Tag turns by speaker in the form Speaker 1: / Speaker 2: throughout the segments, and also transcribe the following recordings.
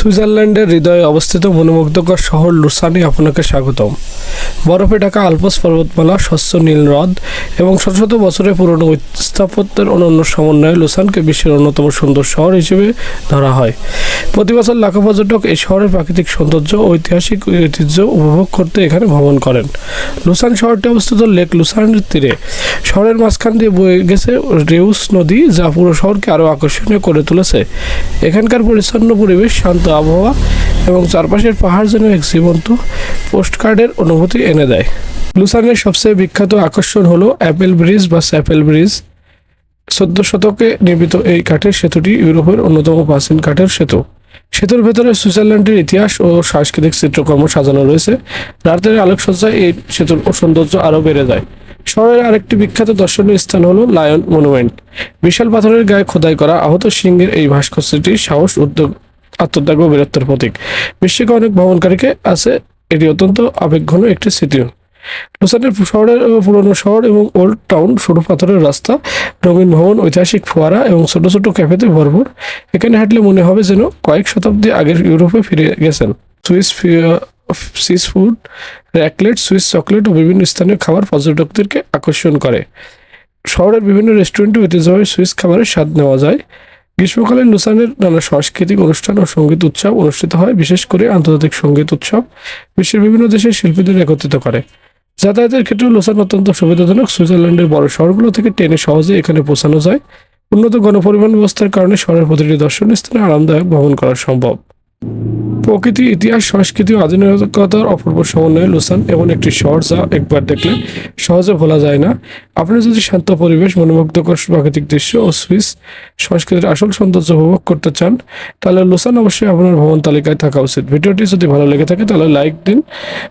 Speaker 1: সুইজারল্যান্ডের হৃদয়ে অবস্থিত মনোমুগ্ধকর শহর লুসানে আপনাকে স্বাগতম। বরফে ঢাকা আলপস পর্বতমালা, স্বচ্ছ নীল হ্রদ এবং শত শত বছরের পুরনো স্থাপত্যের অনন্য সমন্বয়ে লুসানকে বিশ্বের অন্যতম সুন্দর শহর হিসেবে ধরা হয়। প্রতি বছর লাখো পর্যটক এই শহরের প্রাকৃতিক সৌন্দর্য ও ঐতিহাসিক ঐতিহ্য উপভোগ করতে এখানে ভ্রমণ করেন। লুসান শহরটি অবস্থিত লেক লুসানের তীরে। শহরের মাঝখান দিয়ে বয়ে গেছে রেউস নদী, যা পুরো শহরকে আরও আকর্ষণীয় করে তুলেছে। এখানকার পরিচ্ছন্ন পরিবেশ, শান্ত আবহাওয়া এবং চারপাশের পাহাড় যেন এক জীবন্ত পোস্টকার্ডের অনুভূতি এনে দেয়। লুসানের সবচেয়ে বিখ্যাত আকর্ষণ হলো অ্যাপেল ব্রিজ বা স্যাপেল ব্রিজ। 14 শতকে নির্মিত এই কাঠের সেতুটি ইউরোপের অন্যতম প্রাচীন কাঠের সেতু। সেতুর ভেতরে সুইজারল্যান্ডের ইতিহাস ও সাংস্কৃতিক চিত্রকর্ম সাজানো রয়েছে। রাতের আলোকসজ্জায় এই সেতুর সৌন্দর্য আরও বেড়ে যায়। শহরের আরেকটি বিখ্যাত দর্শনীয় স্থান হলো লায়ন মনুমেন্ট। বিশাল পাথরের গায়ে খোদাই করা আহত সিংহের এই ভাস্কর্যটি সাহস, উদ্যোগ, আত্মত্যাগ ও বীরত্বের প্রতীক। বিশ্বকে অনেক ভ্রমণকারীকে আছে এটি অত্যন্ত আবেগঘন একটি স্মৃতি। লুসানের শহরের পুরনো শহর এবং ওল্ড টাউন, সরু পাথরের রাস্তা, রঙিন ভবন, ঐতিহাসিক ফোয়ারা এবং ছোট ছোট ক্যাফেতে ভরপুর। এখানে হাঁটলে মনে হবে যেন কয়েক শতাব্দী আগের ইউরোপে ফিরে গেছেন। সুইস ফুড, র্যাকলেট, সুইস চকলেট ও বিভিন্ন স্থানীয় খাবার পর্যটকদেরকে আকর্ষণ করে। শহরের বিভিন্ন রেস্টুরেন্টে ঐতিহ্যবাহী সুইস খাবারের স্বাদ নেওয়া যায়। গ্রীষ্মকালে লুসানের নানা সাংস্কৃতিক অনুষ্ঠান ও সঙ্গীত উৎসব অনুষ্ঠিত হয়। বিশেষ করে আন্তর্জাতিক সঙ্গীত উৎসব বিশ্বের বিভিন্ন দেশের শিল্পীদের একত্রিত করে। যাতায়াতের ক্ষেত্রে লুসান অত্যন্ত সুবিধাজনক। সুইজারল্যান্ডের বড় শহরগুলো থেকে ট্রেনে সহজে এখানে পৌঁছানো যায়। উন্নত গণপরিবহন ব্যবস্থার কারণে শহরের প্রতিটি দর্শনীয় স্থানে আরামদায়ক ভ্রমণ করা সম্ভব। প্রকৃতি, ইতিহাস, সংস্কৃতি ও আধুনিকতার অপূর্ব সমন্বয়ে লুসান এমন একটি শহর যা একবার দেখলে সহজে ভোলা যায় না। আপনি যদি শান্ত পরিবেশ, মনোমুগ্ধকর প্রাকৃতিক দৃশ্য ও সুইস সংস্কৃতির আসল সৌন্দর্য উপভোগ করতে চান, তাহলে লুসান অবশ্যই আপনার ভ্রমণ তালিকায় থাকা উচিত। ভিডিওটি যদি ভালো লেগে থাকে তাহলে লাইক দিন,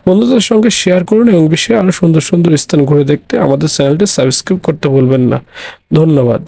Speaker 1: বন্ধুদের সঙ্গে শেয়ার করুন এবং বিশ্বের আরও সুন্দর সুন্দর স্থান ঘুরে দেখতে আমাদের চ্যানেলটি সাবস্ক্রাইব করতে ভুলবেন না। ধন্যবাদ।